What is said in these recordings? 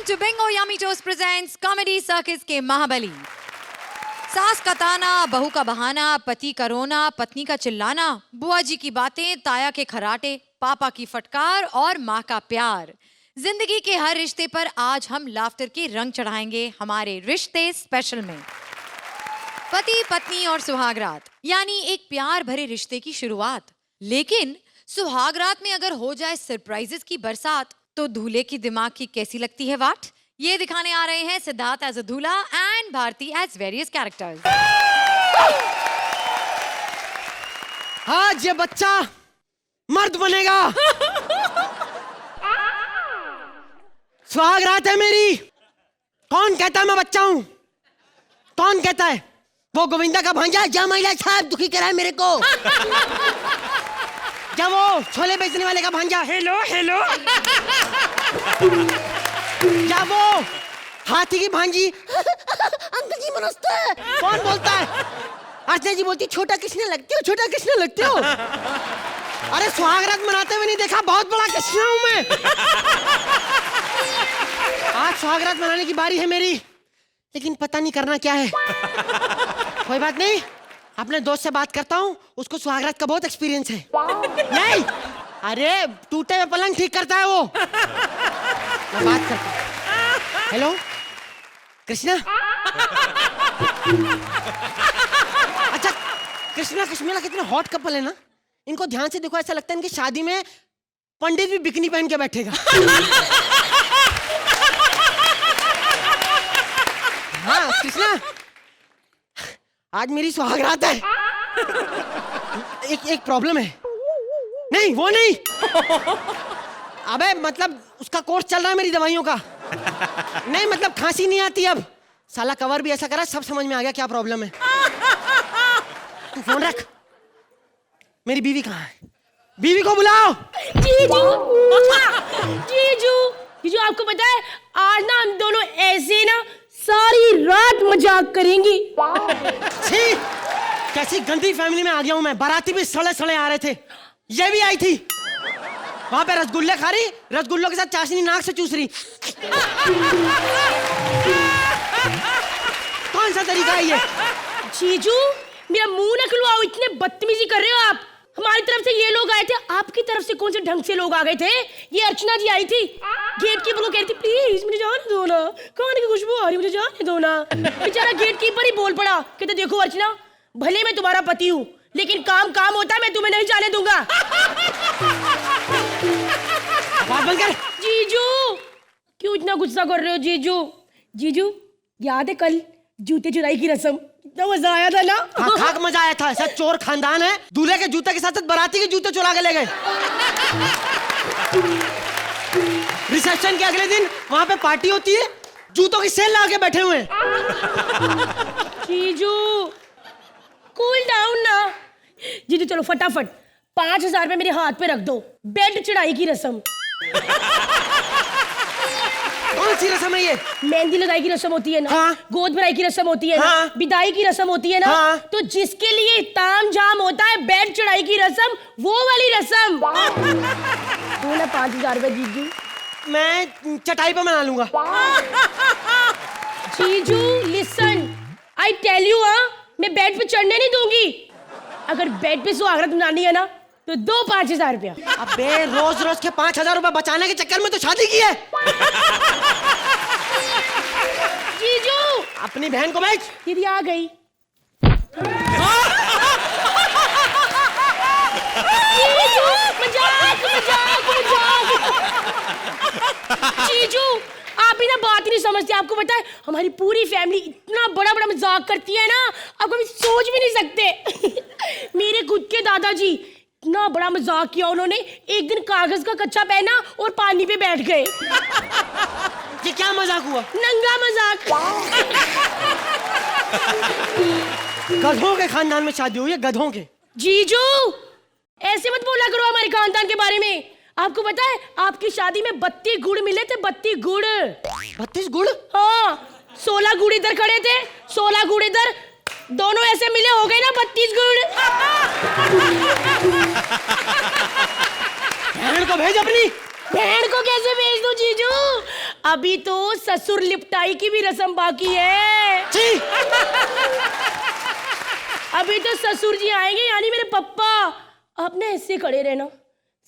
to Bingo Yummy Toast presents Comedy Circus के महाबली। सास का ताना, बहू का बहाना, पति का रोना, पत्नी का चिल्लाना, बुआ जी की बातें, ताया के खराटे, पापा की फटकार और माँ का प्यार। जिंदगी के हर रिश्ते पर आज हम लाफ्टर के रंग चढ़ाएंगे हमारे रिश्ते स्पेशल में। पति पत्नी और सुहागरात यानी एक प्यार भरे रिश्ते की शुरुआत। लेकिन सुहागरात में अगर हो जाए सरप्राइजेस की बरसात तो दूल्हे की दिमाग की कैसी लगती है वाट। ये दिखाने आ रहे हैं सिद्धार्थ एज अ दूल्हा and Bharti as various characters. आज ये बच्चा मर्द बनेगा। सुहागरात है मेरी। कौन कहता है मैं बच्चा हूं? कौन कहता है? वो गोविंदा का भांजा जा महिला साहब दुखी कराए मेरे को। क्या वो छोले बेचने वाले का भांजा हेलो हेलो। क्या वो हाथी की भांजी अंकल जी नमस्ते कौन बोलता है? अर्चना जी बोलती छोटा कृष्ण लगते हो, छोटा कृष्ण लगते हो। अरे सुहागरात मनाते हुए नहीं देखा? बहुत बड़ा कृष्ण हूं मैं। आज सुहागरात मनाने की बारी है मेरी, लेकिन पता नहीं करना क्या है। कोई बात नहीं, अपने दोस्त से बात करता हूँ, उसको सुहागरात का बहुत एक्सपीरियंस है। नहीं, अरे टूटे हुए पलंग ठीक करता है वो। मैं बात करता हूँ। हेलो कृष्णा। अच्छा कृष्णा कृष्णा कितने हॉट कपल है ना। इनको ध्यान से देखो, ऐसा लगता है इनकी शादी में पंडित भी बिकनी पहन के बैठेगा। हाँ कृष्णा, आज मेरी सुहागरात है। एक प्रॉब्लम है। नहीं वो नहीं। अबे मतलब उसका कोर्स चल रहा है मेरी दवाइयों का। नहीं मतलब खांसी नहीं आती अब। साला कवर भी ऐसा करा, सब समझ में आ गया क्या प्रॉब्लम है। तू फोन रख। मेरी बीवी कहाँ है? बीवी को बुलाओ। जीजू, जीजू, जीजू आपको पता है आज ना हम दोनों ऐसे ना सारी रात मजाक करेंगी। छी, कैसी गंदी फैमिली में आ गया हूं मैं। बाराती भी सड़े सड़े आ रहे थे, ये भी आई थी। वहां पे रसगुल्ले खा रही, रसगुल्लों के साथ चाशनी नाक से चूस रही। कौन सा तरीका है ये? जीजू मेरा मुंह न खुलवाओ, इतने बदतमीजी कर रहे हो आप। हमारी तरफ से ये लोग आए थे, आपकी तरफ से कौन से ढंग से लोग आ गए थे? ये अर्चना जी आई थी, गेट कीपर को कह रही थी प्लीज मुझे जाने दो ना, खाने की खुशबू आ रही मुझे जाने दो ना। बेचारा गेट कीपर ही बोल पड़ा, कहते देखो अर्चना भले मैं तुम्हारा पति हूँ लेकिन काम काम होता है, मैं तुम्हें नहीं जाने दूंगा। बात बंद कर। जीजू क्यों इतना गुस्सा कर रहे हो जीजू? जीजू याद है कल जूते चुराई की रस्म, कितना मजा आया था ना? हाँ खाक मजा आया था। सब चोर खानदान है, दूल्हे के जूते के साथ साथ बाराती के जूते चुरा के ले गए। रिसेप्शन के अगले दिन वहां पे पार्टी होती है, जूतों की सेल लगा के बैठे हुए हैं। जीजू कूल डाउन ना। जीजू चलो फटाफट 5,000 रुपए मेरे हाथ पे रख दो, बेड चढ़ाई की रस्म। कौन सी रस्म है ये? मेहंदी लगाई की रस्म होती है ना, हाँ। गोद भराई की रस्म होती है ना, हाँ। विदाई की रस्म होती है ना, हाँ। तो जिसके लिए ताम झाम होता है बेड चढ़ाई की रस्म, वो वाली रस्म। दो ना 5,000 रुपए जीजू। मैं चटाई पे मना लूंगा। जीजू लिसन, आई टेल यू मैं बेड पे चढ़ने नहीं दूंगी। अगर बेड पे सुहागरात मनानी है ना तो दो 5,000 रुपया। अबे रोज रोज के 5,000 रुपए बचाने के चक्कर में तो शादी की है। जीजू अपनी बहन को भेज। दीदी आ गई। जीजू मजाक मजाक मजाक। जीजू आप ही ना बात ही नहीं समझते। आपको पता है हमारी पूरी फैमिली इतना बड़ा बड़ा मजाक करती है ना, आप कभी सोच भी नहीं सकते। मेरे खुद के दादाजी इतना बड़ा मजाक किया उन्होंने, एक दिन कागज का कच्चा पहना और पानी पे बैठ गए। ये क्या मजाक हुआ? नंगा मजाक। गधों के खानदान में शादी हुई है, गधों के। जीजू ऐसे मत बोला करो हमारे खानदान के बारे में। आपको पता है आपकी शादी में 32 गुड़ मिले थे, 32 गुड़। 32 गुड़? हाँ 16 गुड़ इधर खड़े थे, 16 गुड़ इधर, दोनों ऐसे मिले हो गए ना 32 गुड़। बहन को भेज अपनी। बहन को कैसे भेज दूं जीजू? अभी तो ससुर लिपटाई की भी रस्म बाकी है। छी! अभी तो ससुर जी आएंगे, यानी मेरे पप्पा। आपने ऐसे खड़े रहना,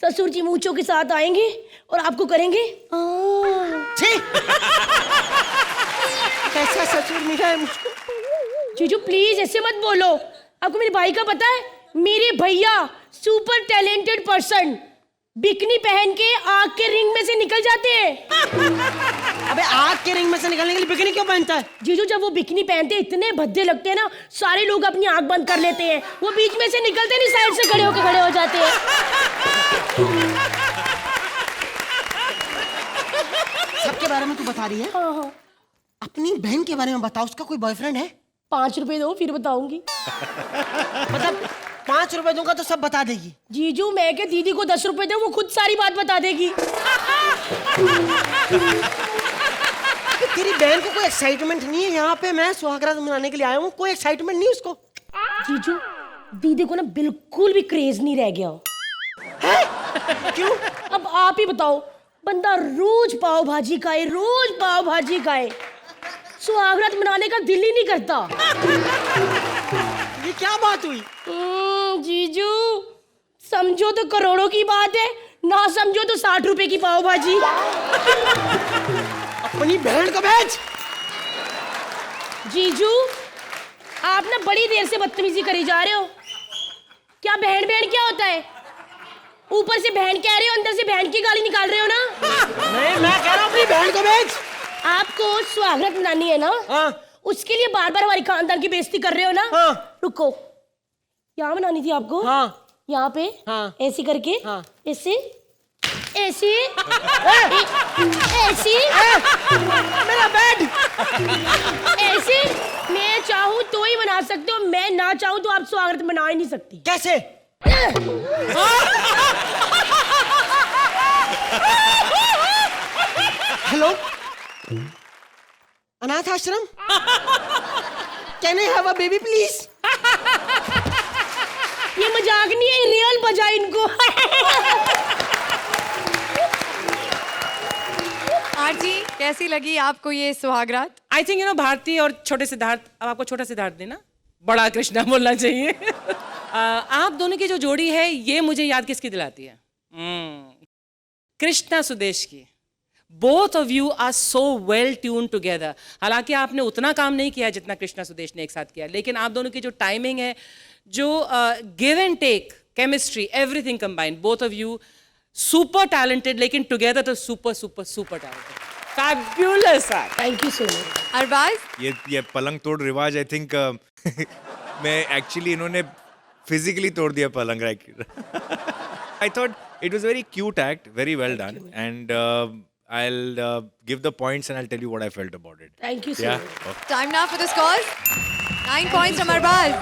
ससुर जी मूंछों के साथ आएंगे और आपको करेंगे छी! कैसा ससुर मिला है मुझको। जीजू प्लीज ऐसे मत बोलो। आपको मेरे भाई का पता है? मेरे भैया सुपर टैलेंटेड पर्सन, बिकनी पहन के आग के रिंग में से निकल जाते हैं। अबे आग के रिंग में से निकलने के लिए बिकनी क्यों पहनता है? जीजू जब वो बिकनी पहनते हैं इतने भद्दे लगते हैं ना, सारे लोग अपनी आंख बंद कर लेते हैं। वो बीच में से निकलते नहीं, साइड से खड़े हो जाते हैं। सबके बारे में तू बता रही है? हाँ हाँ। अपनी बहन के बारे में बता, उसका कोई बॉयफ्रेंड है? 5 रुपए दो फिर बताऊंगी। मतलब 5 रुपए दूंगा तो सब बता देगी? जीजू मैं के दीदी को 10 रुपए दे, वो खुद सारी बात बता देगी। तेरी बहन को कोई एक्साइटमेंट नहीं है यहाँ पे? मैं सुहागरात मनाने के लिए आया हूँ, कोई एक्साइटमेंट नहीं उसको? जीजू दीदी को ना बिल्कुल भी क्रेज नहीं रह गया है? क्यों? अब आप ही बताओ, बंदा रोज पाव भाजी खाए, रोज पाव भाजी खाए, सुहागरात मनाने का दिल ही नहीं करता। ये क्या बात हुई? जीजू समझो तो करोड़ों की बात है, ना समझो तो 60 रुपए की पाव भाजी। अपनी बहन को भेज। जीजू आप ना बड़ी देर से बदतमीजी करी जा रहे हो। क्या बहन बहन क्या होता है? ऊपर से बहन कह रहे हो, अंदर से बहन की गाली निकाल रहे हो ना। नहीं, मैं कह रहा हूँ अपनी बहन को भेज। आपको सुहागरात मनानी है ना? हाँ। उसके लिए बार बार हमारी खानदान की बेइज्जती कर रहे हो ना। हाँ। रुको, यहाँ मनानी थी आपको। हाँ। यहाँ पे। हाँ। ऐसे करके। हाँ। ऐसे ऐसे ऐसे मेरा बेड। ऐसे। मैं चाहूँ तो ही मना सकते हो, मैं ना चाहूँ तो आप सुहागरात मना ही नहीं सकती। कैसे? हेलो, अनाथ आश्रम, can I have a baby please? ये मजाक नहीं है, रियल बजा इनको। आरती कैसी लगी आपको ये सुहागरात? आई थिंक भारती और छोटे सिद्धार्थ, अब आपको छोटा सिद्धार्थ देना, बड़ा कृष्णा बोलना चाहिए। आप दोनों की जो जोड़ी है ये मुझे याद किसकी दिलाती है? कृष्णा सुदेश की। Both of you are so well tune together. हालांकि आपने उतना काम नहीं किया जितना कृष्णा सुदेश ने एक साथ किया, लेकिन आप दोनों की जो टाइमिंग है, जो give and take, chemistry, everything combined, both of you super talented, लेकिन टुगेदर तो super super super talented. Fabulous. Thank you so much. Arbaaz ये पलंग तोड़ रिवाज आई थिंक मैं एक्चुअली इन्होंने फिजिकली तोड़ दिया पलंग। I thought it was very cute act, very well done, and I'll give the points and I'll tell you what I felt about it. Thank you so Yeah. much. Okay. time now for the scores. 9 points from Arbaz.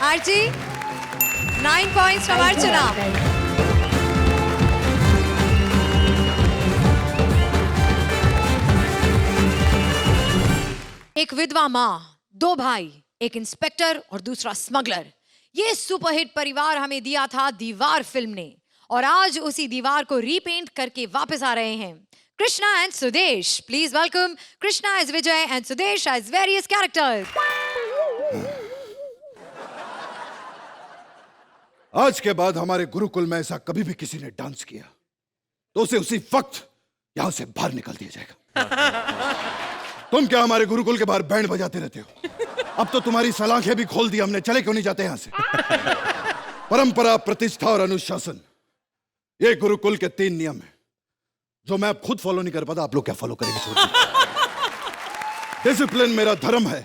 Archie 9 points from Archana. एक विधवा माँ, 2 भाई, एक inspector और दूसरा smuggler. ये superhit परिवार हमें दिया था दीवार फिल्म ने, और आज उसी दीवार को रीपेंट करके वापस आ रहे हैं Krishna and Sudesh. Please welcome Krishna as Vijay and Sudesh as various characters. आज के बाद हमारे गुरुकुल में ऐसा कभी भी किसी ने डांस किया तो उसे उसी वक्त यहां से बाहर निकाल दिया जाएगा। तुम क्या हमारे गुरुकुल के बाहर बैंड बजाते रहते हो? अब तो तुम्हारी सलाखें भी खोल दी हमने, चले क्यों नहीं जाते यहां से? परंपरा, प्रतिष्ठा और अनुशासन, ये गुरुकुल के 3 नियम है जो मैं अब खुद फॉलो नहीं कर पाता। आप लोग क्या फॉलो करेंगे? छोड़। डिसिप्लिन मेरा धर्म है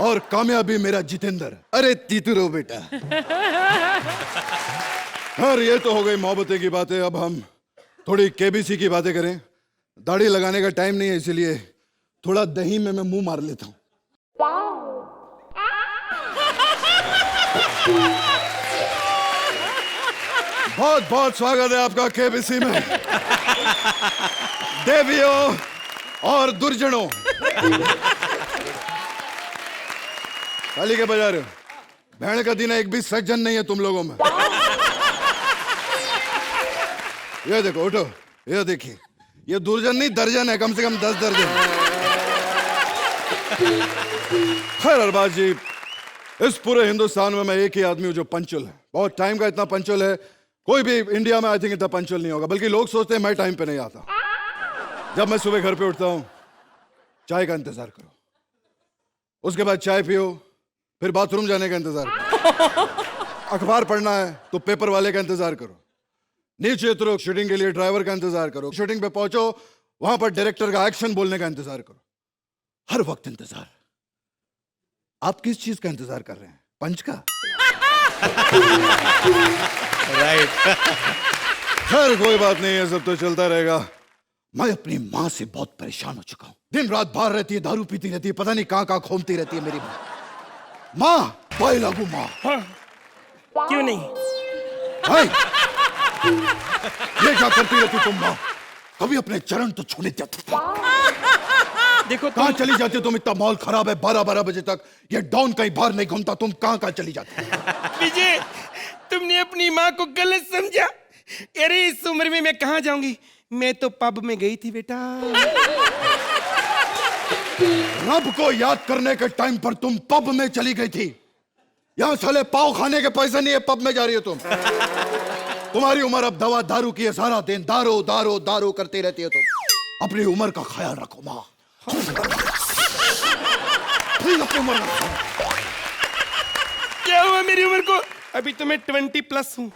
और कामयाबी मेरा जितेंद्र। अरे तीतुरो बेटा। खैर ये तो हो गई मोहब्बतें की बातें, अब हम थोड़ी केबीसी की बातें करें। दाढ़ी लगाने का टाइम नहीं है, इसलिए थोड़ा दही में मैं मुंह मार लेता हूं। बहुत बहुत स्वागत है आपका केबीसी में। देवियों और दुर्जनों, ताली के बजा रहे हो? भेड़ का दिन एक भी सज्जन नहीं है तुम लोगों में। ये देखो, उठो, ये देखिए, ये दुर्जन नहीं दर्जन है, कम से कम 10 दर्जन। खैर अरबाज जी, इस पूरे हिंदुस्तान में मैं एक ही आदमी हूं जो पंचुअल है, बहुत टाइम का इतना पंचुअल है, कोई भी इंडिया में आई थिंक इतना पंचुअल नहीं होगा। बल्कि लोग सोचते हैं मैं टाइम पे नहीं आता। जब मैं सुबह घर पे उठता हूं, चाय का इंतजार करो, उसके बाद चाय पियो, फिर बाथरूम जाने का इंतजार करो, अखबार पढ़ना है तो पेपर वाले का इंतजार करो, नीचे उतरो शूटिंग के लिए ड्राइवर का इंतजार करो, शूटिंग पे पहुंचो वहां पर डायरेक्टर का एक्शन बोलने का इंतजार करो, हर वक्त इंतजार। आप किस चीज का इंतजार कर रहे हैं? पंच का? राइट। खैर कोई बात नहीं है, सब तो चलता रहेगा। मैं अपनी माँ से बहुत परेशान हो चुका हूं, दिन रात बाहर रहती है, दारू पीती रहती है, पता नहीं कहां कहां घूमती रहती है मेरी माँ। माँ, बाय लागू माँ। क्यों नहीं? हाय, ये क्या करती रहती तुम माँ? कभी अपने चरण तो छूने देती। देखो कहां चली जाती हो तुम? इतना माहौल खराब है, 12-12 बजे तक ये डॉन कहीं बाहर नहीं घूमता, तुम कहां कहां चली जाती हो? विजय, तुमने अपनी माँ को गलत समझा। अरे इस उम्र में मैं कहाँ जाऊंगी, मैं तो पब में गई थी बेटा। रब को याद करने के टाइम पर तुम पब में चली गई थी। यहां साले पाव खाने के पैसे नहीं है, पब में जा रही हो तुम। तुम्हारी उम्र अब दवा दारू की है, सारा दिन दारू दारू दारू करती रहती है तुम। अपनी उम्र का ख्याल रखो माँ, प्लीज अपनी उम्र का। क्या हुआ मेरी उम्र को? अभी तो मैं 20+ हूँ।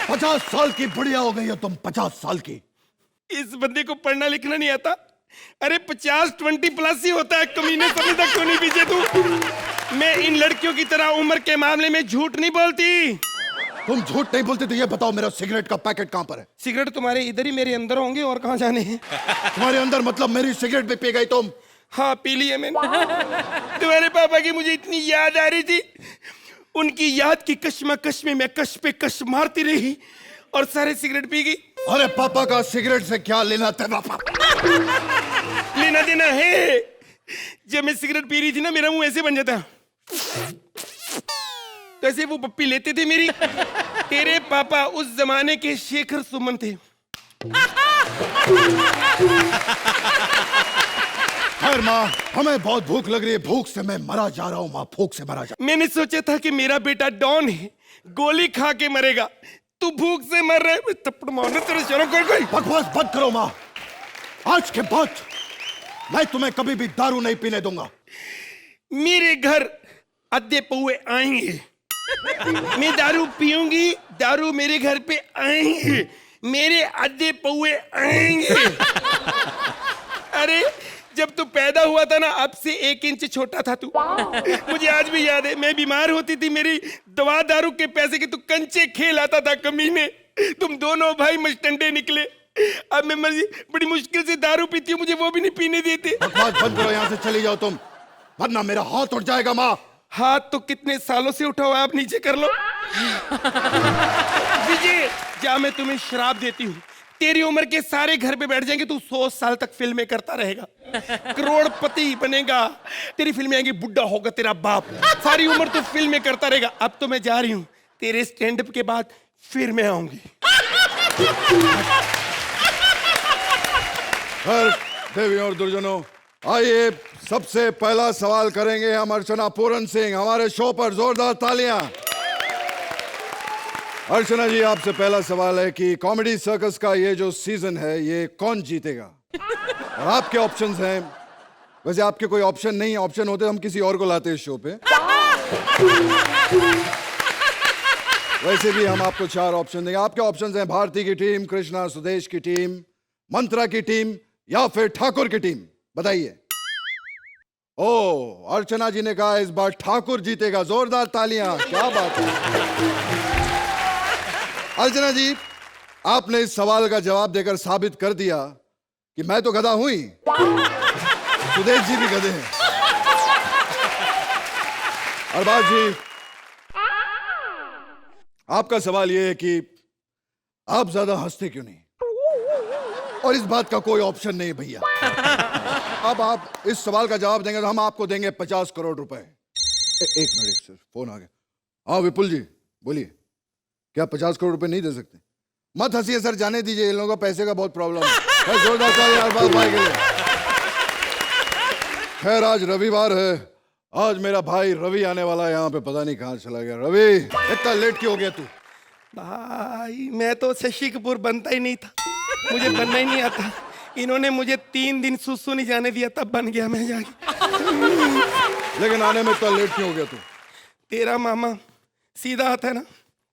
50 साल की बुढ़िया हो गई हो तुम, 50 साल की। इस बंदे को पढ़ना लिखना नहीं आता। अरे 50-20+ ही होता है, कमीने समझता क्यों नहीं विजय तू? मैं इन लड़कियों की तरह उम्र के मामले में झूठ नहीं बोलती। तुम झूठ नहीं बोलते तो ये बताओ मेरा सिगरेट का पैकेट कहां पर है? सिगरेट तुम्हारे इधर ही मेरे अंदर होंगे, और कहाँ जाने हैं। तुम्हारे अंदर मतलब मेरी सिगरेट भी पी गई तुम? हाँ पी ली है मैंने। तुम्हारे पापा की मुझे इतनी याद आ रही थी, उनकी याद की कश्मकश में मैं कश पे कश मारती रही और सारे सिगरेट पी गई। अरे पापा का सिगरेट से क्या लेना तेरा? लेना देना है। जब मैं सिगरेट पी रही थी ना, मेरा मुंह ऐसे बन जाता, तो ऐसे वो पप्पी लेते थे मेरी। तेरे पापा उस जमाने के शेखर सुमन थे। खैर माँ, हमें बहुत भूख लग रही है, भूख से मैं मरा जा रहा हूँ माँ, भूख से मरा जा। मैंने सोचा था कि मेरा बेटा डॉन है, गोली खा के मरेगा, तू भूख से मर रहा है। थप्पड़ मारना तेरे शर्म कर गई। बकवास बंद करो माँ, आज के बाद मैं तुम्हें कभी भी दारू नहीं पीने दूंगा। मेरे घर अद्धे पौए आएंगे, मैं दारू पीऊंगी, दारू मेरे घर पे आएंगे, मेरे अद्धे पौए आएंगे। अरे जब तू पैदा हुआ था ना, अब से 1 इंच छोटा था तू। मुझे आज भी याद है, मैं बीमार होती थी, मेरी दवा दारू के पैसे के तू कंचे खेल आता था कमीने। तुम दोनों भाई मस्टंडे निकले। अब मैं बड़ी मुश्किल से दारू पीती हूँ, मुझे वो भी नहीं पीने देते। बकवास बंद करो, यहाँ से चली जाओ तुम, वरना मेरा हाथ उठ जाएगा माँ। हाथ तो कितने सालों से उठा हुआ है, आप नीचे कर लो। विजय, जा मैं तुम्हें श्राप देती हूँ, तेरी उम्र के सारे घर पे बैठ जाएंगे, तू 100 साल तक फिल्में करता रहेगा, करोड़पति बनेगा, तेरी फिल्में आएंगी, बुढ़ा होगा तेरा बाप, सारी उम्र तू फिल्में करता रहेगा। अब तो मैं जा रही हूँ, तेरे स्टैंड अप के बाद फिर मैं आऊंगी। देवी और दुर्जनों, आइए सबसे पहला सवाल करेंगे हम अर्चना पूरन सिंह। हमारे शो पर जोरदार तालियां। अर्चना जी, आपसे पहला सवाल है कि कॉमेडी सर्कस का ये जो सीजन है, ये कौन जीतेगा? और आपके ऑप्शंस हैं, वैसे आपके कोई ऑप्शन नहीं है, ऑप्शन होते हम किसी और को लाते इस शो पे। वैसे भी हम आपको 4 ऑप्शन देंगे। आपके ऑप्शंस हैं भारती की टीम, कृष्णा सुदेश की टीम, मंत्रा की टीम या फिर ठाकुर की टीम। बताइए। ओ, अर्चना जी ने कहा इस बार ठाकुर जीतेगा, जोरदार तालियां। क्या बात है अर्चना जी, आपने इस सवाल का जवाब देकर साबित कर दिया कि मैं तो गधा हूं ही, सुदेश जी भी गधे हैं। अरबाज जी, आपका सवाल यह है कि आप ज्यादा हंसते क्यों नहीं? और इस बात का कोई ऑप्शन नहीं भैया। अब आप इस सवाल का जवाब देंगे तो हम आपको देंगे 50 करोड़ रुपए। एक मिनट सर, फोन आ गया। हाँ विपुल जी बोलिए, क्या 50 करोड़ रुपए नहीं दे सकते? मत हंसिए सर, जाने दीजिए, इन लोगों को पैसे का बहुत प्रॉब्लम है। भाई जोरदार ताली अरबाज भाई के लिए। खैर आज रविवार है, आज मेरा भाई रवि आने वाला है यहाँ पे, पता नहीं कहाँ चला गया। रवि इतना लेट क्यों हो गया तू? भाई मैं तो शशि कपूर बनता ही नहीं था, मुझे बनना ही नहीं आता। इन्होंने मुझे 3 दिन सुसु नहीं जाने दिया, तब बन गया मैं जाके। लेकिन आने में इतना लेट क्यों हो गया तू? तेरा मामा सीधा आता है ना,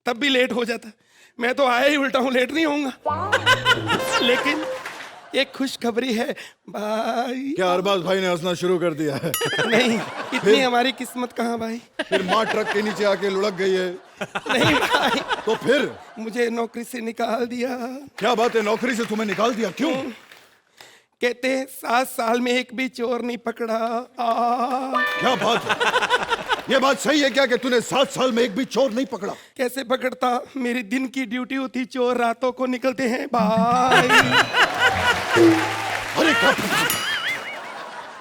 तब भी लेट हो जाता। मैं तो आया ही उल्टा हूँ, लेट नहीं होऊंगा। लेकिन एक खुशखबरी है भाई। क्या अरबाज भाई ने हंसना शुरू कर दिया है? नहीं, इतनी हमारी किस्मत कहाँ भाई। फिर माँ ट्रक के नीचे आके लुढ़क गई है? नहीं भाई, तो फिर मुझे नौकरी से निकाल दिया। क्या बात है, नौकरी से तुम्हें निकाल दिया? क्यों? कहते 7 साल में एक भी चोर नहीं पकड़ा। क्या बात है, ये बात सही है क्या कि तूने 7 साल में एक भी चोर नहीं पकड़ा? कैसे पकड़ता, मेरी दिन की ड्यूटी होती, चोर रातों को निकलते हैं भाई। अरे क्या,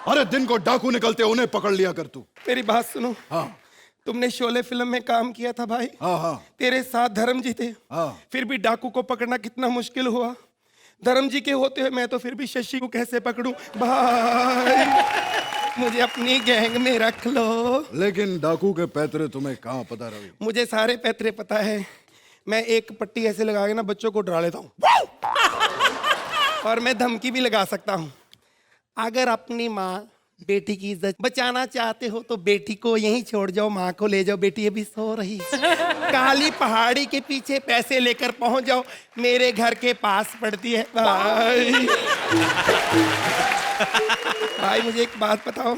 अरे दिन को डाकू निकलते, उन्हें पकड़ लिया कर तू। मेरी बात सुनो। हाँ तुमने शोले फिल्म में काम किया था भाई। हाँ हाँ तेरे साथ धर्म जी थे। हाँ। फिर भी डाकू को पकड़ना कितना मुश्किल हुआ। धर्म जी के होते हुए मैं तो फिर भी शशि को कैसे पकड़ूं भाई। मुझे अपनी गैंग में रख लो। लेकिन डाकू के पैतरे तुम्हें कहाँ पता रवि? मुझे सारे पैतरे पता है। मैं एक पट्टी ऐसे लगा के ना बच्चों को डरा लेता हूँ, और मैं धमकी भी लगा सकता हूँ। अगर अपनी माँ बेटी की इज्जत बचाना चाहते हो तो बेटी को यहीं छोड़ जाओ, माँ को ले जाओ, बेटी अभी सो रही। काली पहाड़ी के पीछे पैसे लेकर पहुंच जाओ, मेरे घर के पास पड़ती है भाई। भाई मुझे एक बात बताओ,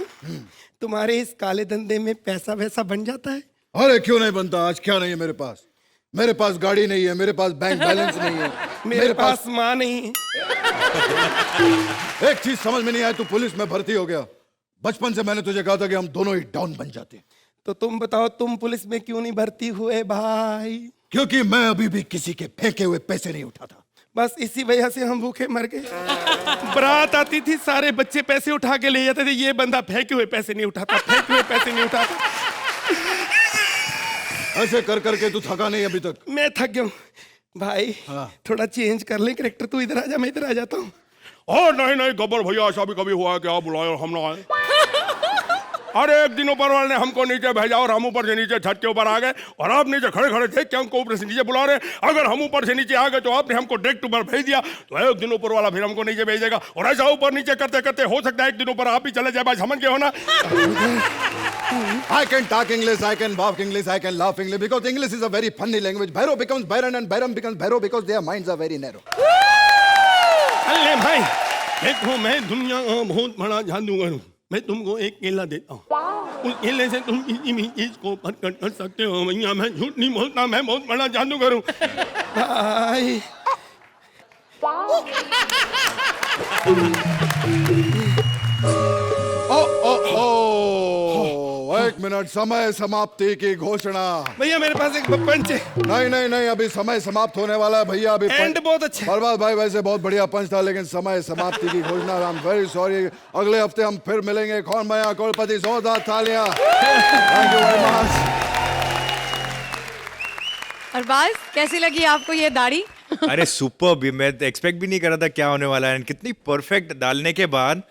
तुम्हारे इस काले धंधे में पैसा वैसा बन जाता है? अरे क्यों नहीं बनता? आज क्या नहीं है मेरे पास? मेरे पास गाड़ी नहीं है, मेरे पास बैंक बैलेंस नहीं है, मेरे पास माँ नहीं है। एक चीज समझ में नहीं आई, तू पुलिस में भर्ती हो गया। बचपन से मैंने तुझे कहा था कि हम दोनों ही डॉन बन जाते। तो तुम बताओ, तुम पुलिस में क्यों नहीं भर्ती हुए भाई? क्योंकि मैं अभी भी किसी के फेंके हुए पैसे नहीं उठाता। बस इसी वजह से हम भूखे मर गए। बारात आती थी, सारे बच्चे पैसे उठा के ले जाते थे, ये बंदा फेंके हुए पैसे नहीं उठाता, फेंके हुए पैसे नहीं उठाता। ऐसे कर करके तू थका नहीं अभी तक? मैं थक गया हूँ भाई। थोड़ा चेंज कर ले कैरेक्टर, तू इधर आ जा, मैं इधर आ जाता हूँ। नहीं नहीं गब्बर भैया, ऐसा भी कभी हुआ है कि आप बुलाए और हम ना आए? अरे एक दिन ऊपर वाले ने हमको नीचे भेजा और हम ऊपर से नीचे छत के ऊपर आ गए, और आप नीचे खड़े खड़े थे, क्या हमको ऊपर से नीचे बुला रहे? अगर हम ऊपर से नीचे आ गए तो आपने हमको डायरेक्ट ऊपर भेज दिया, तो एक दिन ऊपर वाला फिर हमको नीचे भेजेगा, और ऐसा ऊपर नीचे करते करते हो सकता है एक दिन ऊपर आप ही चले जाए। भाई समझ गए हो ना? I can talk English, I can walk English, I can laugh English, because English is a very funny language. Bhairo becomes Byron and Byron becomes Bhairo because their minds are very narrow. अल्ले भाई, देखो मैं दुनिया का बहुत बड़ा जादूगर हूँ। मैं तुमको एक केला देता हूँ, उस केले से तुम किसी भी चीज को प्रकट कर सकते हो। भैया मैं झूठ नहीं बोलता, मैं बहुत बड़ा जादूगर हूँ भाई। एक मिनट, समय समाप्ति की घोषणा। भैया मेरे पास एक पंच है। नहीं नहीं नहीं, अभी समय समाप्त होने वाला है भैया। अभी एंड बहुत अच्छा। बर्बाद भाई वैसे बहुत बढ़िया पंच था, लेकिन समय समाप्ति की घोषणा। I am very sorry. अगले हफ्ते हम फिर मिलेंगे। कौन मैं करोड़पति, जोरदार तालियां। Thank you very much. Arbaaz, कैसी लगी आपको ये दाढ़ी? अरे सुपर, मैं एक्सपेक्ट भी नहीं कर रहा था क्या होने वाला है। कितनी परफेक्ट डालने के बाद,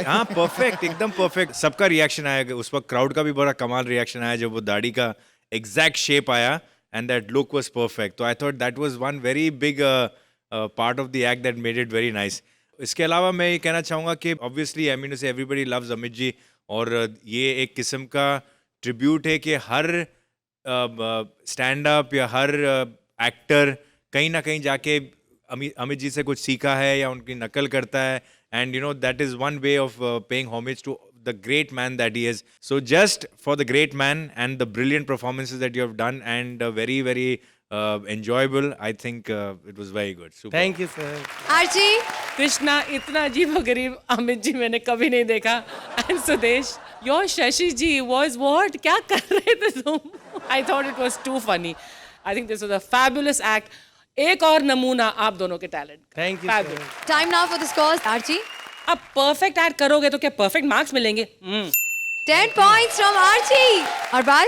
हाँ परफेक्ट, एकदम परफेक्ट। सबका रिएक्शन आया, उस वक्त क्राउड का भी बड़ा कमाल रिएक्शन आया जब वो दाढ़ी का एग्जैक्ट शेप आया, and that look was perfect. तो I thought that was one very big part of the act that made it very nice. इसके अलावा मैं ये कहना चाहूँगा कि obviously I mean say everybody loves Amit ji, और ये एक किस्म का ट्रिब्यूट है कि हर स्टैंड अप या हर एक्टर कहीं ना कहीं जाके अमित जी से कुछ सीखा है या उनकी नकल करता है, and you know that is one way of paying homage to the great man that he is. So just for the great man and the brilliant performances that you have done, and very very enjoyable, I think it was very good. Super. Thank you sir. Archi, Krishna, इतना अजीबोगरीब अमित जी मैंने कभी नहीं देखा। And Sudesh, your Shashi ji was what? क्या कर रहे थे तुम? I thought it was too funny. I think this was a fabulous act. एक और नमूना आप दोनों के talent. Thank you. Time now for the scores. Archi, अब परफेक्ट एक्ट करोगे तो क्या परफेक्ट मार्क्स मिलेंगे? 10 points from Archie. Arbaaz,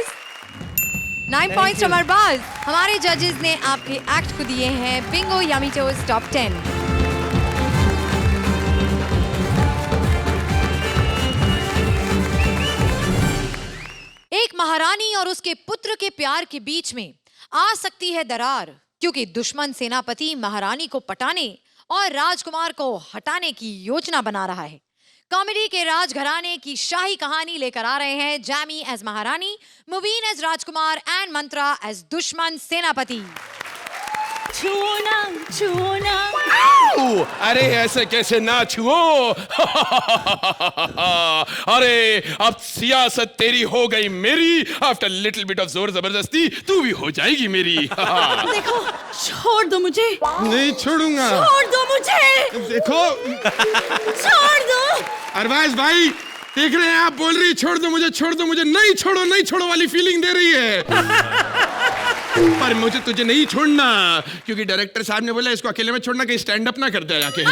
9 points from Arbaaz. हमारे जजेस ने आपके एक्ट को दिए हैं बिंगो यमी टोस्ट टॉप 10। एक महारानी और उसके पुत्र के प्यार के बीच में आ सकती है दरार, क्योंकि दुश्मन सेनापति महारानी को पटाने और राजकुमार को हटाने की योजना बना रहा है। कॉमेडी के राजघराने की शाही कहानी लेकर आ रहे हैं जैमी एज महारानी, मुबीन एज राजकुमार एंड मंत्रा एज दुश्मन सेनापति। छूना छूना। ओ, अरे ऐसे कैसे ना छुओ। अरे अब सियासत तेरी हो गई मेरी। आफ्टर लिटिल बिट ऑफ जोर जबरदस्ती तू भी हो जाएगी मेरी। देखो, छोड़ दो मुझे। नहीं छोड़ूंगा। छोड़ दो मुझे। देखो छोड़ दो। अरबाज भाई देख रहे हैं आप, बोल रही छोड़ दो मुझे, नहीं छोड़ो वाली फीलिंग दे रही है। पर मुझे तुझे नहीं छोड़ना, क्योंकि डायरेक्टर साहब ने बोला इसको अकेले में छोड़ना, कहीं स्टैंड अप ना कर दे जाके।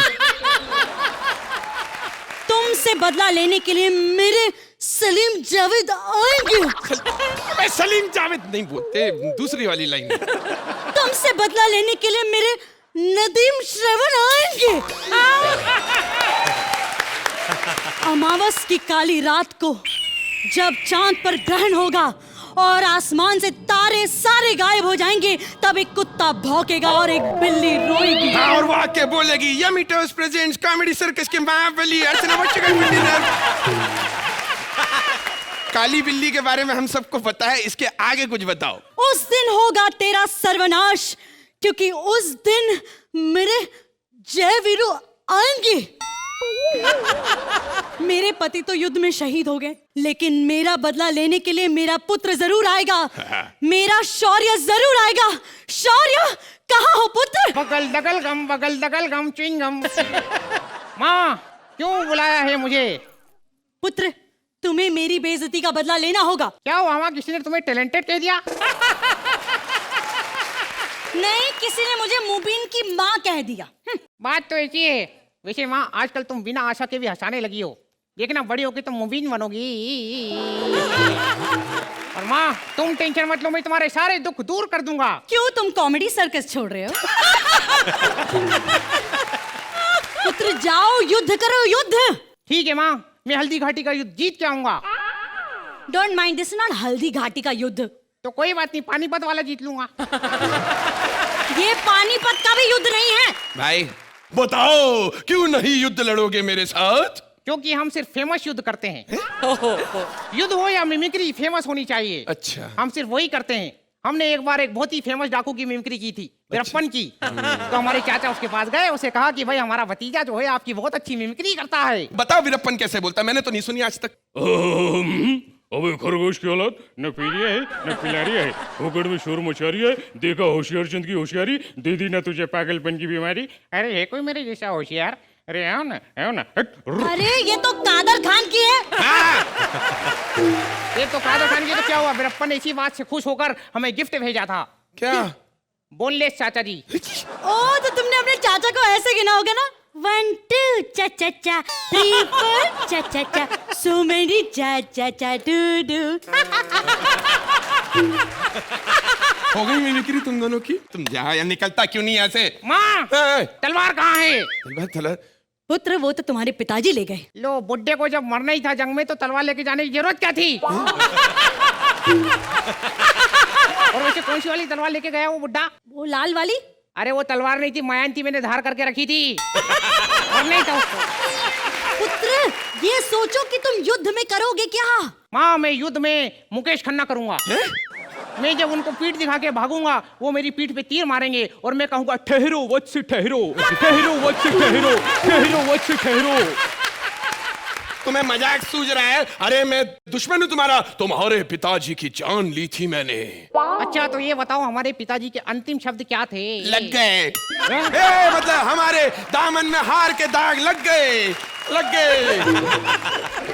तुमसे बदला लेने के लिए मेरे सलीम जावेद आएंगे। मैं सलीम जावेद नहीं बोलते, दूसरी वाली लाइन। तुमसे बदला लेने के लिए मेरे नदीम श्रवण आएंगे। अमावस की काली रात को जब चांद पर ग्रहण होगा और आसमान से तारे सारे गायब हो जाएंगे, तब एक कुत्ता भौंकेगा और एक बिल्ली रोएगी। और वो आके बोलेगी yummy toast presents comedy circus के महाबली अर्चना बच्चन विनर। काली बिल्ली के बारे में हम सबको पता है, इसके आगे कुछ बताओ। उस दिन होगा तेरा सर्वनाश, क्योंकि उस दिन मेरे जय वीरू आएंगे। मेरे पति तो युद्ध में शहीद हो गए, लेकिन मेरा बदला लेने के लिए मेरा पुत्र जरूर आएगा। मेरा शौर्य जरूर आएगा। शौर्य, कहाँ हो पुत्र? बगल दगल गम चिंगम। माँ क्यों बुलाया है मुझे? पुत्र, तुम्हें मेरी बेइज्जती का बदला लेना होगा। क्या हुआ माँ, किसी ने तुम्हें टैलेंटेड कह दिया? नहीं, किसी ने मुझे मुबीन की माँ कह दिया। बात तो ऐसी है। वैसे माँ आजकल तुम बिना आशा के भी हंसाने लगी हो, देखना बड़ी होगी तुम मुबीन बनोगी। और माँ तुम टेंशन मत लो, मैं तुम्हारे सारे दुख दूर कर दूंगा। क्यों, तुम कॉमेडी सर्कस छोड़ रहे हो? पुत्र जाओ, युद्ध करो, युद्ध। ठीक है माँ, मैं हल्दी घाटी का युद्ध जीत के आऊंगा। Don't mind, this not Haldi Ghati का युद्ध। तो कोई बात नहीं, पानीपत वाला जीत लूंगा। ये पानीपत का भी युद्ध नहीं है। भाई बताओ क्यों नहीं युद्ध लड़ोगे मेरे साथ? क्योंकि हम सिर्फ फेमस युद्ध करते हैं। युद्ध हो या मिमिक्री, फेमस होनी चाहिए। अच्छा। हम सिर्फ वही करते हैं। हमने एक बार एक बहुत ही फेमस डाकू की मिमिक्री की थी, वीरप्पन की। तो हमारे चाचा उसके पास गए, उसे कहा कि भाई हमारा भतीजा जो है आपकी बहुत अच्छी मिमिक्री करता है। बताओ वीरप्पन कैसे बोलता, मैंने तो नहीं सुनी आज तक। अबे खरगोश की औलाद, न पीलिया है न पिलारिया है, होकड़ में शोर मचा रही है। देखा होशियार चंद की होशियारी, दे दी ना तुझे पागलपन की बीमारी। अरे है कोई मेरे जैसा होशियार? अरे आओ ना आओ ना। अरे ये तो कादर खान की है। ये तो कादर खान की। तो क्या हुआ, वीरप्पन ने इसी बात से खुश होकर हमें गिफ्ट भेजा था। क्या? बोनलेस चाचा जी। ओ, तो तुमने अपने चाचा को ऐसे गिना होगा ना? 1 2 चा चा चा, 3 4 चा चा चा, so many चा चा चा डू डू। हो गई मिमिक्री तुम दोनों की? तुम जा या निकलता क्यों नहीं यहाँ से? माँ तलवार कहाँ है? तलवार पुत्र, वो तो तुम्हारे पिताजी ले गए। लो, बुड्ढे को जब मरना ही था जंग में, तो तलवार लेके जाने की जरूरत क्या थी? और वैसे कौन सी वाली तलवार लेके गया वो बुड्ढा? वो लाल वाली? अरे वो तलवार नहीं थी, मयान थी, मैंने धार करके रखी थी। और नहीं था उसको। पुत्र, ये सोचो कि तुम युद्ध में करोगे क्या? माँ मैं युद्ध में मुकेश खन्ना करूंगा। मैं जब उनको पीठ दिखा के भागूंगा, वो मेरी पीठ पे तीर मारेंगे और मैं कहूंगा ठहरो वत्स ठहरो, ठहरो वत्स ठहरो, ठहरो वत्स ठहरो। तुम्हें मजाक सूझ रहा है? अरे मैं दुश्मन हूँ तुम्हारा, तुम्हारे पिताजी की जान ली थी मैंने। अच्छा तो ये बताओ, हमारे पिताजी के अंतिम शब्द क्या थे? लग गए। मतलब हमारे दामन में हार के दाग लग गए।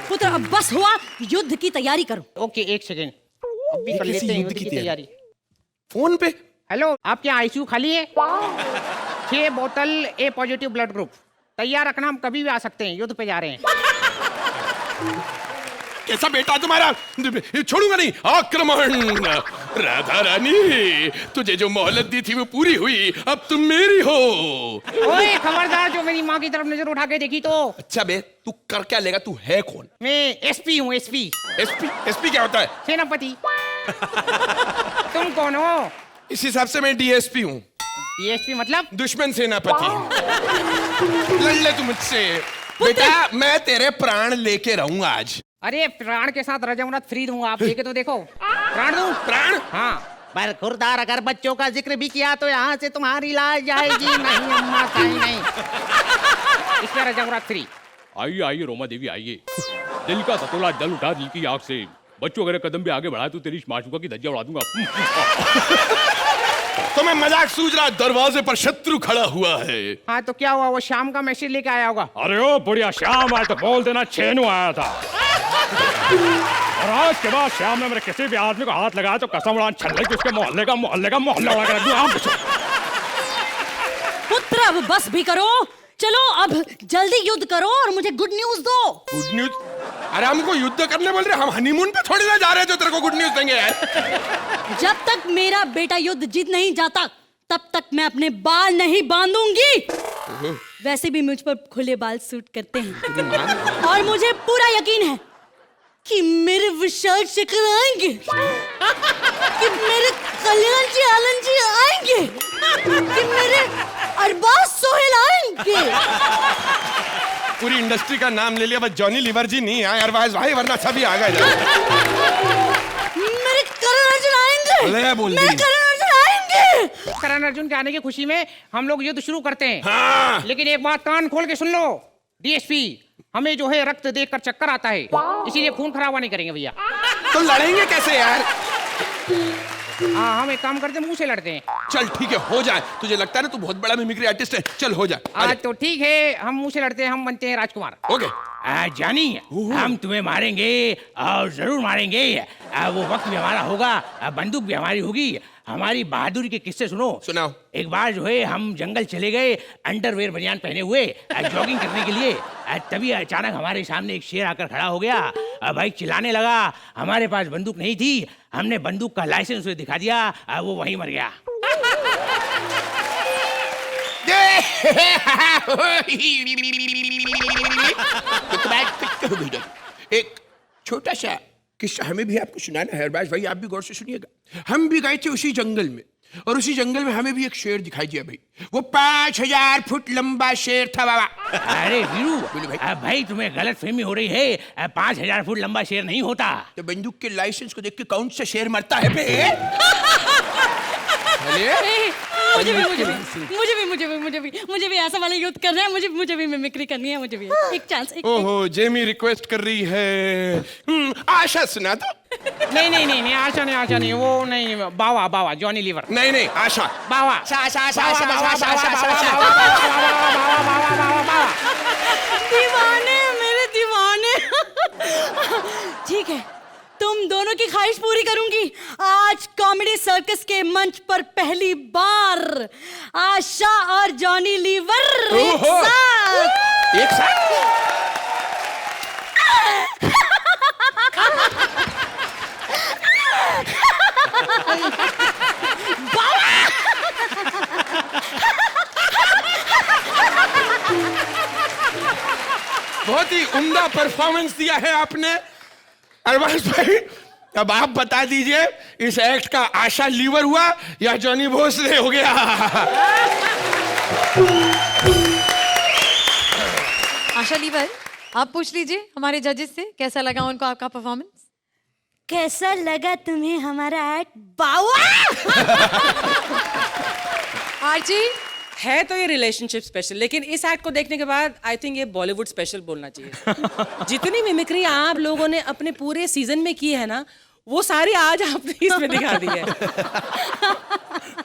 पुत्र अब बस हुआ, युद्ध की तैयारी करो। ओके, एक सेकेंड, अभी कर लेते हैं युद्ध की तैयारी। फोन पे? हेलो, आपके यहाँ आईसीयू खाली है? 6 बोतल ए पॉजिटिव ब्लड ग्रुप तैयार रखना, हम कभी भी आ सकते हैं, युद्ध पे जा रहे हैं। कैसा बेटा तुम्हारा, छोड़ूंगा नहीं। आक्रमण राधा रानी, तुझे जो मोहलत दी थी वो पूरी हुई, अब तुम मेरी हो। ओए खबरदार, जो मेरी माँ की तरफ नजर उठा के देखी तो। अच्छा बे, तू कर क्या लेगा? तू है कौन? मैं एसपी हूँ, एसपी। एसपी? एसपी क्या होता है? सेनापति। तुम कौन हो? इस हिसाब से मैं डीएसपी हूँ। एसपी मतलब? दुश्मन सेनापति। लड़ ले तू मुझसे। बेटा मैं तेरे प्राण लेके रहूंगा आज। अरे प्राण के साथ रजमरत फ्री दूंगा, आप लेके तो देखो। प्राण दूं? प्राण? हाँ। पर खुरदार, अगर बच्चों का जिक्र भी किया तो यहाँ से तुम्हारी लाश जाएगी। नहीं अम्मा, कहीं नहीं। इसमें रजमरत फ्री। आइए आइए रोमा देवी आइए। दिल का सतोला जल उठा दिल की आग से। बच्चों अगर कदम भी आगे बढ़ाए तो तेरी माशूका की धज्जियां उड़ा दूंगा। तो मैं मजाक सूझ रहा, दरवाजे पर शत्रु खड़ा हुआ है। हाँ तो क्या हुआ, वो शाम का मैसेज लेके आया होगा। अरे ओ बढ़िया, श्याम आया तो बोल देना छेनू आया था। और आज के बाद श्याम ने मेरे किसी भी आदमी को हाथ लगाया तो कसम उड़ा छल्ले की उसके मोहल्ले का उड़ा के रख दूंगा। पुत्र अब बस भी करो, चलो अब जल्दी युद्ध करो और मुझे गुड न्यूज दो। Good news? अरे हमको युद्ध करने बोल रहे, हम हनीमून पे थोड़ी ना जा रहे हैं जो तेरे को गुड न्यूज देंगे यार। जब तक मेरा बेटा युद्ध जीत नहीं जाता तब तक मैं अपने बाल नहीं बांधूंगी। वैसे भी मुझ पर खुले बाल सूट करते हैं और मुझे पूरा यकीन है कि मेरे विशाल शेखर आएंगे, कि मेरे कल्याण जी आनंद जी आएंगे, कि मेरे अरबाज सोहेल आएंगे। पूरी इंडस्ट्री का नाम ले लिया, बस जॉनी लीवर जी नहीं आए अरबाज भाई, वरना सभी आ गए। मेरे करण अर्जुन आएंगे। ले बोल दी। मेरे करण अर्जुन आएंगे। करण अर्जुन के आने की खुशी में हम लोग युद्ध शुरू करते हैं। हाँ। लेकिन एक बात कान खोल के सुन लो डीएसपी, हमें जो है रक्त देखकर चक्कर आता है, इसीलिए खून खराबा नहीं करेंगे भैया। तो लड़ेंगे कैसे यार? हाँ हम एक काम करते हैं, मुंह से लड़ते हैं। चल ठीक है, हो जाए। तुझे लगता है ना तू बहुत बड़ा मिमिक्री आर्टिस्ट है, चल हो जाए। आज तो ठीक है, हम मुंह से लड़ते हैं, हम बनते हैं राजकुमार। ओके। जानी हम तुम्हें मारेंगे और जरूर मारेंगे। वो वक्त भी हमारा होगा, बंदूक भी हमारी होगी। हमारी बहादुरी के किस्से सुनो। सुनाओ। एक बार जो है हम जंगल चले गए अंडरवेयर बनियान पहने हुए जॉगिंग करने के लिए। तभी अचानक हमारे सामने एक शेर आकर खड़ा हो गया। भाई चिल्लाने लगा। हमारे पास बंदूक नहीं थी, हमने बंदूक का लाइसेंस उसे दिखा दिया, वो वहीं मर गया। एक छोटा सा किस्सा हमें भी आपको सुनाना है अरबाज भाई, आप भी गौर से सुनिएगा। हम भी गए थे उसी जंगल में, और उसी जंगल में हमें भी एक शेर दिखाई दिया भाई। वो 5000 फुट लंबा शेर था बाबा। अरे वीरू भाई। भाई तुम्हें गलत फहमी हो रही है, 5000 फुट लंबा शेर नहीं होता। तो बंदूक के लाइसेंस को देख के कौन सा शेर मरता है बे? मुझे भी ऐसा वाला युद्ध करना है। मुझे भी मिमिक्री करनी है। मुझे भी एक चांस। ओहो, जेमी रिक्वेस्ट कर रही है। आशा सुना दो। नहीं आशा नहीं, वो नहीं, बावा जॉनी लीवर। नहीं आशा। बावा दीवाने, मेरे दीवाने। ठीक है, तुम दोनों की ख्वाहिश पूरी करूंगी। आज कॉमेडी सर्कस के मंच पर पहली बार आशा और जॉनी लीवर एक साथ। एक साथ? बहुत ही उम्दा परफॉर्मेंस दिया है आपने अरबाज भाई। अब आप बता दीजिए इस एक्ट का आशा लीवर हुआ या जॉनी भोसले हो गया? आशा लीवर, आप पूछ लीजिए हमारे जजेस से कैसा लगा उनको आपका परफॉर्मेंस। कैसा लगा तुम्हें हमारा एक्ट बावा? आरजी है तो ये रिलेशनशिप स्पेशल, लेकिन इस एक्ट को देखने के बाद आई थिंक ये बॉलीवुड स्पेशल बोलना चाहिए। जितनी मिमिक्री आप लोगों ने अपने पूरे सीजन में की है ना, वो सारी आज आपने इसमें दिखा दी है।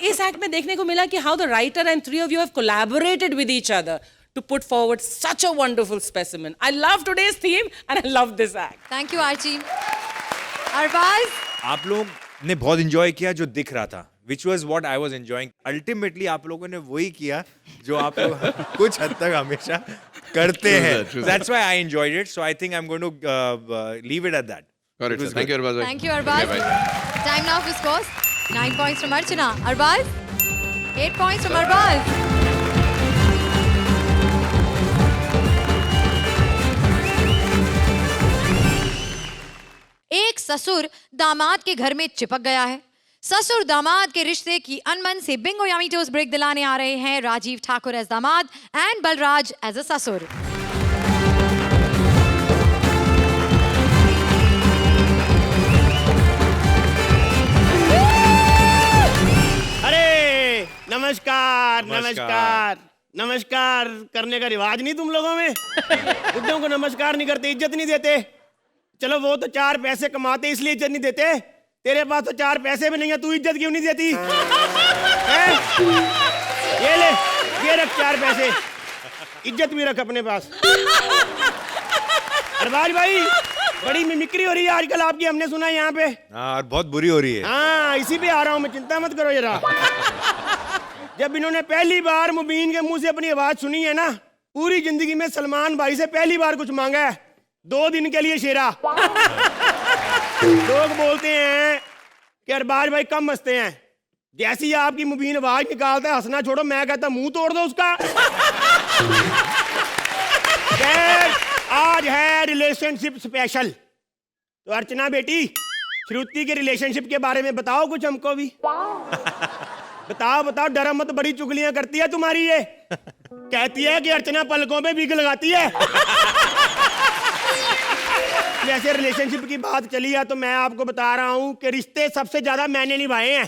इस एक्ट में देखने को मिला कि how the writer and three of you have collaborated with each other to put forward such a wonderful specimen. I love today's theme and I love this act. Thank you आरजी। अरबाज, आप लोग ने बहुत इंजॉय किया जो दिख रहा था, which was what I was enjoying. Ultimately आप लोगों ने वही किया जो आप लोग कुछ हद तक हमेशा करते हैं. That's why I enjoyed it. So I think I'm going to leave it at that. Thank you, Arbaz. Thank you, Arbaz. Time now for scores. 9 points from Archana. Arbaz? 8 points from Arbaz. एक ससुर दामाद के घर में चिपक गया है। ससुर दामाद के रिश्ते की अनबन से बिंगो यामीटोस ब्रेक दिलाने आ रहे हैं राजीव ठाकुर एज दामाद एंड बलराज एज अ ससुर। अरे नमस्कार नमस्कार नमस्कार करने का रिवाज नहीं तुम लोगों में। बुड्ढों को नमस्कार नहीं करते, इज्जत नहीं देते। चलो वो तो 4 पैसे कमाते इसलिए इज्जत नहीं देते, तेरे पास तो 4 पैसे भी नहीं है, तू इज्जत क्यों नहीं देती है? ये ले, ये रख 4 पैसे, इज्जत भी रख अपने पास। अरबाज भाई बड़ी मिमिक्री हो रही है आजकल आपकी, हमने सुना है यहाँ पे। हाँ, और बहुत बुरी हो रही है। हाँ इसी पे आ रहा हूँ मैं, चिंता मत करो जरा। जब इन्होंने पहली बार मुबीन के मुंह से अपनी आवाज सुनी है ना, पूरी जिंदगी में सलमान भाई से पहली बार कुछ मांगा है, 2 दिन के लिए शेरा। लोग बोलते हैं कि अरबाज भाई कम हंसते हैं, जैसे ही आपकी मुबीन आवाज निकालता है हंसना छोड़ो, मैं कहता मुंह तोड़ दो उसका। आज है रिलेशनशिप स्पेशल, तो अर्चना बेटी श्रुति के रिलेशनशिप के बारे में बताओ कुछ हमको भी। बताओ बताओ, डरा मत, बड़ी चुगलियां करती है तुम्हारी ये। कहती है कि अर्चना पलकों पे बिग लगाती है। जैसे रिलेशनशिप की बात चली है तो मैं आपको बता रहा हूं कि रिश्ते सबसे ज्यादा मैंने निभाए हैं।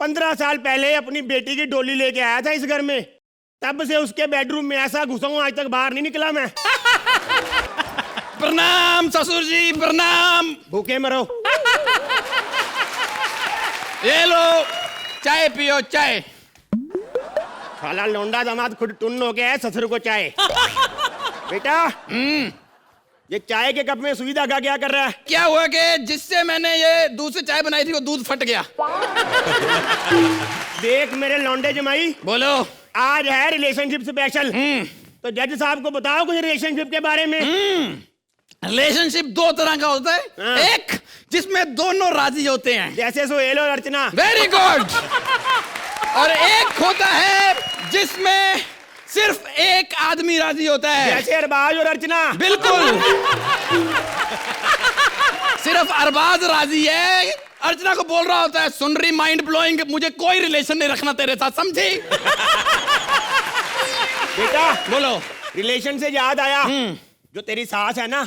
15 साल पहले अपनी बेटी की डोली लेके आया था इस घर में, तब से उसके बेडरूम में ऐसा घुसा हूं, आज तक बाहर नहीं निकला मैं। प्रणाम ससुर जी, प्रणाम। भूखे मरो। ये लो चाय पियो, चाय। साला लौंडा दामाद खुद टुन्न हो गया है, ससुर को चाय। बेटा ये चाय के कप में सुई धागा क्या कर रहा है? क्या हुआ कि जिससे मैंने ये दूध से चाय बनाई थी वो दूध फट गया। देख मेरे लौंडे जमाई, बोलो। आज है रिलेशनशिप स्पेशल, तो जज साहब को बताओ कुछ रिलेशनशिप के बारे में। रिलेशनशिप 2 तरह का होता है, हाँ। एक जिसमें दोनों राजी होते हैं, जैसे सोहेल और अर्चना। Very good. और एक होता है जिसमें सिर्फ एक आदमी राजी होता है, जैसे अरबाज और अर्चना। बिल्कुल। सिर्फ अरबाज राजी है, अर्चना को बोल रहा होता है सुन रही माइंड ब्लोइंग, मुझे कोई रिलेशन नहीं रखना तेरे साथ, समझी? बेटा बोलो। रिलेशन से याद आया, जो तेरी सास है ना,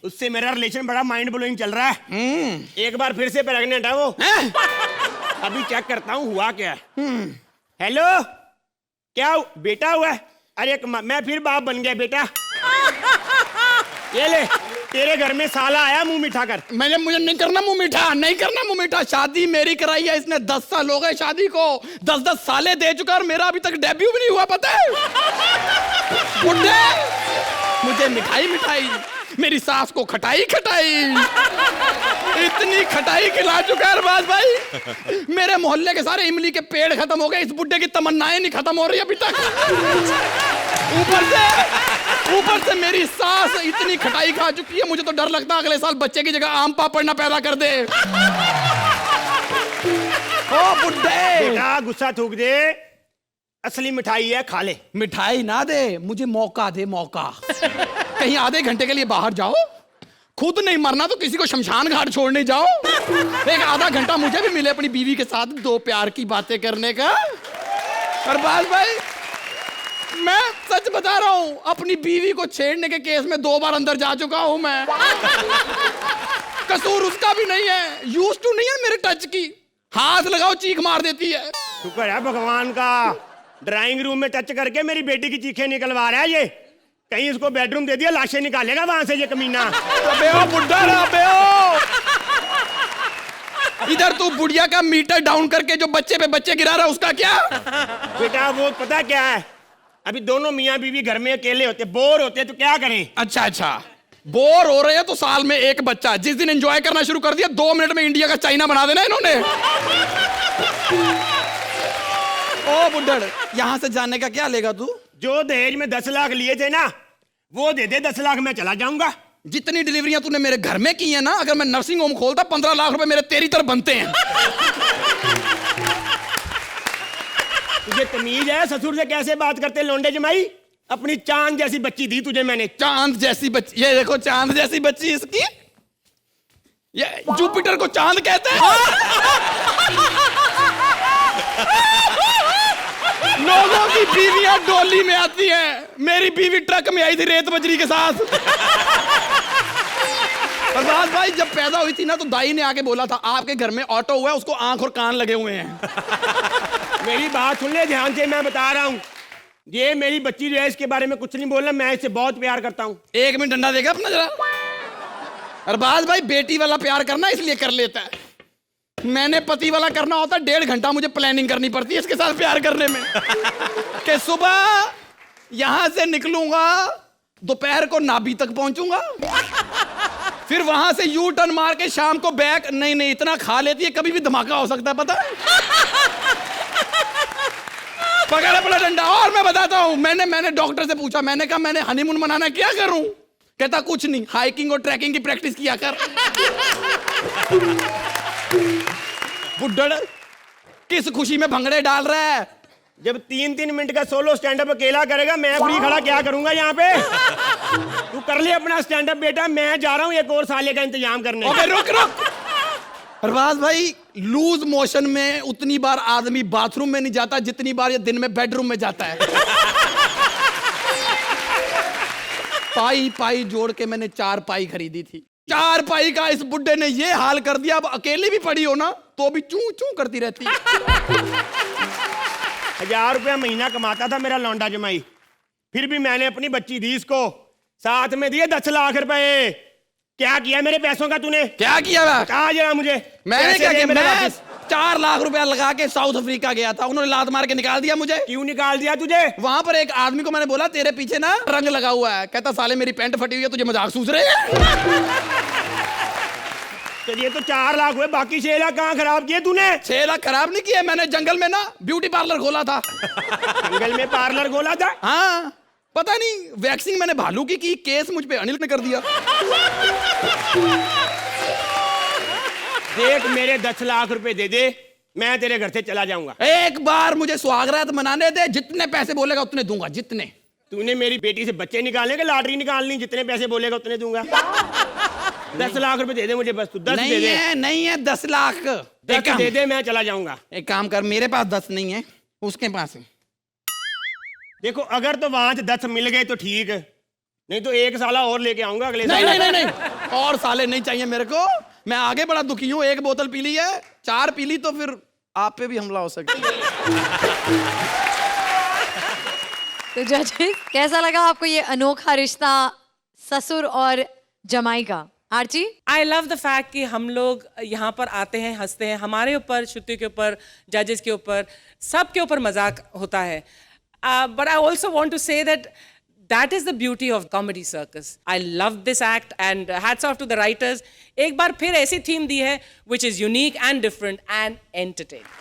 उससे मेरा रिलेशन बड़ा माइंड ब्लोइंग चल रहा है। एक बार फिर से प्रेग्नेंट है वो। अभी चेक करता हूँ हुआ क्या है। हेलो, क्या बेटा हुआ है? अरे मैं फिर बाप बन गया बेटा। ये ले, तेरे घर में साला आया मुंह मीठा कर। मुझे नहीं करना मुंह मीठा, नहीं करना मुंह मीठा। शादी मेरी कराई है इसने, 10 साल हो गए शादी को, 10-10 साले दे चुका और मेरा अभी तक डेब्यू भी नहीं हुआ, पता है? बुड्ढे मुझे मिठाई मिठाई, मेरी सास को खटाई खटाई, इतनी खटाई खिला चुका है अरबाज भाई, मेरे मोहल्ले के सारे इमली के पेड़ खत्म हो गए, इस बुड्ढे की तमन्नाएं नहीं खत्म हो रही अभी तक। ऊपर से मेरी सास इतनी खटाई खा चुकी है, मुझे तो डर लगता है अगले साल बच्चे की जगह आम पापड़ ना पैदा कर दे। ओ बुड्ढे, बेटा गुस्सा थूक दे, असली मिठाई है, खा ले। मिठाई ना दे, मुझे मौका दे, मौका। कहीं आधे घंटे के लिए बाहर जाओ, खुद नहीं मरना तो किसी को शमशान घाट छोड़ने जाओ, एक आधा घंटा मुझे भी मिले अपनी बीवी के साथ 2 प्यार की बातें करने का। अरबाज भाई मैं सच बता रहा हूं, अपनी बीवी को छेड़ने के केस में 2 बार अंदर जा चुका हूं मैं। कसूर उसका भी नहीं है, यूज टू नहीं है मेरे टच की, हाथ लगाओ चीख मार देती है। शुक्र है भगवान का, ड्राइंग रूम में टच करके मेरी बेटी की चीखें निकलवा रहा है ये, कहीं इसको बेडरूम दे दिया लाशें निकालेगा वहां से ये कमीना। अबे ओ बुड्ढा रा, अबे ओ। इधर तू बुढ़िया का मीटर डाउन करके जो बच्चे पे बच्चे गिरा रहा है उसका क्या? बेटा वो पता क्या है, अभी दोनों मियाँ बीवी घर में अकेले होते, बोर होते, तो क्या करें? अच्छा, बोर हो रहे हैं तो साल में एक बच्चा, जिस दिन एंजॉय करना शुरू कर दिया 2 मिनट में इंडिया का चाइना बना देना इन्होंने। ओ बुड्ढड़, यहाँ से जाने का क्या लेगा तू? जो दहेज में 10 लाख लिए थे ना, वो दे दे 10 लाख, मैं चला जाऊंगा। जितनी डिलीवरियां तूने मेरे घर में की है ना, अगर मैं नर्सिंग होम खोलता 15 लाख रुपए मेरे तेरी तरफ बनते हैं। तुझे तमीज है ससुर से कैसे बात करते हैं लौंडे जमाई? अपनी चांद जैसी बच्ची दी तुझे मैंने। चांद जैसी बच्ची, ये देखो चांद जैसी बच्ची इसकी, ये जुपिटर को चांद कहते हैं। लोगों की बीवियां डोली में आती हैं, मेरी बीवी ट्रक में आई थी रेत बजरी के साथ। प्रभात भाई जब पैदा हुई थी ना तो दाई ने आके बोला था आपके घर में ऑटो हुआ है, उसको आंख और कान लगे हुए हैं। मेरी बात सुन ले ध्यान से, मैं बता रहा हूँ, ये मेरी बच्ची जो है इसके बारे में कुछ नहीं बोलना, मैं इससे बहुत प्यार करता हूँ। 1 मिनट डंडा देगा अपना जरा। अरबाज भाई बेटी वाला प्यार करना इसलिए कर लेता है, मैंने पति वाला करना होता 1.5 घंटा मुझे प्लानिंग करनी पड़ती है इसके साथ प्यार करने में। कि सुबह यहां से निकलूंगा, दोपहर को नाभि तक पहुंचूंगा, फिर वहां से यू टर्न मार के शाम को बैक। नहीं इतना खा लेती है, कभी भी धमाका हो सकता है पता है। पकड़ा पड़ा डंडा। और मैं बताता हूं, मैंने डॉक्टर से पूछा, मैंने कहा मैंने हनीमून मनाना क्या करूं? कहता कुछ नहीं, हाइकिंग और ट्रैकिंग की प्रैक्टिस किया कर। बुड्ढड़ किस खुशी में भंगड़े डाल रहा है? जब 3-3 मिनट का सोलो स्टैंड अप अकेला करेगा, मैं फ्री खड़ा क्या करूंगा यहाँ पे? तू कर ले अपना स्टैंड अप बेटा, मैं जा रहा हूँ 1 और साले का इंतजाम करने। ओके रुक। अरबाज भाई लूज मोशन में उतनी बार आदमी बाथरूम में नहीं जाता जितनी बार ये दिन में बेडरूम में जाता है। पाई जोड़ के मैंने 4 पाई खरीदी थी, 4 पाई का इस बुड्ढे ने ये हाल कर दिया। अब अकेली भी पड़ी हो ना तो भी चू चू करती रहती। 1000 रुपया महीना कमाता था मेरा लौंडा जमाई, फिर भी मैंने अपनी बच्ची दी इसको, साथ में दिए 10 लाख रुपए। क्या किया मेरे पैसों का तूने? क्या किया? कहा जरा मुझे। मैंने क्या किया? मैं वापस 4 लाख रुपया लगा के साउथ अफ्रीका गया था, उन्होंने लात मार के निकाल दिया मुझे। क्यों निकाल दिया तुझे? वहां पर एक आदमी को मैंने बोला तेरे पीछे ना रंग लगा हुआ है, कहता साले मेरी पैंट फटी हुई है, तुझे मजाक सूझ रहे हैं? तो ये तो 4 लाख हुए, बाकी 6 लाख कहाँ खराब किए तूने? 6 लाख खराब नहीं किए, मैंने जंगल में ना ब्यूटी पार्लर खोला था। जंगल में पार्लर खोला था? हाँ, पता नहीं वैक्सिंग मैंने भालू की केस मुझ पे अनिल ने कर दिया। देख मेरे 10 लाख रुपए दे दे, मैं तेरे घर से चला जाऊंगा। एक बार मुझे सुहागरात मनाने दे, जितने पैसे बोलेगा उतने दूंगा, जितने। तूने मेरी बेटी से बच्चे निकालने के लॉटरी निकालनी, जितने पैसे बोलेगा उतने दूंगा। 10 लाख रुपए दे दे मुझे, बस तू 10 दे दे। नहीं है 10 लाख 10 दे दे, मैं चला जाऊंगा। एक काम कर, मेरे पास 10 नहीं है, उसके पास है। देखो अगर तो वहां से 10 मिल गए तो ठीक है, नहीं तो 1 साला और लेके आऊंगा अगले साल। नहीं और साले नहीं चाहिए मेरे को, मैं आगे बड़ा दुखी हूँ। 1 बोतल पी ली है, 4 पी ली तो फिर आप पे भी हमला हो सकता है। तो जजेस कैसा लगा आपको ये अनोखा रिश्ता ससुर और जमाई का? Archi? I love the fact कि हम लोग यहाँ पर आते हैं, हंसते हैं, हमारे ऊपर, श्रुति के ऊपर, जजेस के ऊपर, सबके ऊपर मजाक होता है। But I also want to say that is the beauty of Comedy Circus. I love this act and hats off to the writers. एक बार फिर ऐसी थीम दी है which is unique and different and entertaining.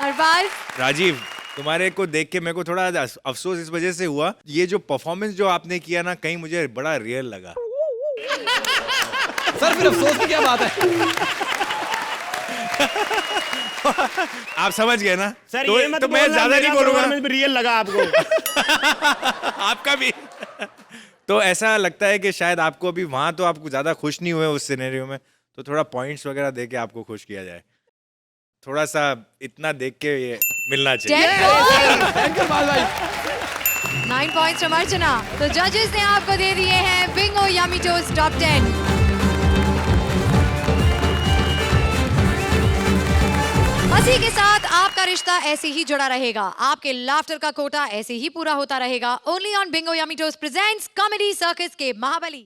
Arbaaz? Rajiv, तुम्हारे को देख के मेरे को थोड़ा अफसोस इस वजह से हुआ, ये जो परफॉर्मेंस जो आपने किया ना, कहीं मुझे बड़ा रियल लगा। सर फिर अफसोस की क्या बात है? आप समझ गए ना? सर तो, ये मत तो मैं ज्यादा नहीं बोलूंगा। रियल लगा आपको। आपका भी। तो ऐसा लगता है कि शायद आपको अभी वहां तो आपको ज्यादा खुश नहीं हुए उस सिनेरियो में, तो थोड़ा पॉइंट्स वगैरह दे के आपको खुश किया जाए, थोड़ा सा इतना देख के ये मिलना चाहिए। 9 पॉइंट्स from अर्चना। तो जजेस ने आपको दे दिए हैं बिंगो यम्मी टोस्ट टॉप 10। हंसी के साथ आपका रिश्ता ऐसे ही जुड़ा रहेगा, आपके लाफ्टर का कोटा ऐसे ही पूरा होता रहेगा। Only on Bingo yummy toast presents comedy circus के महाबली।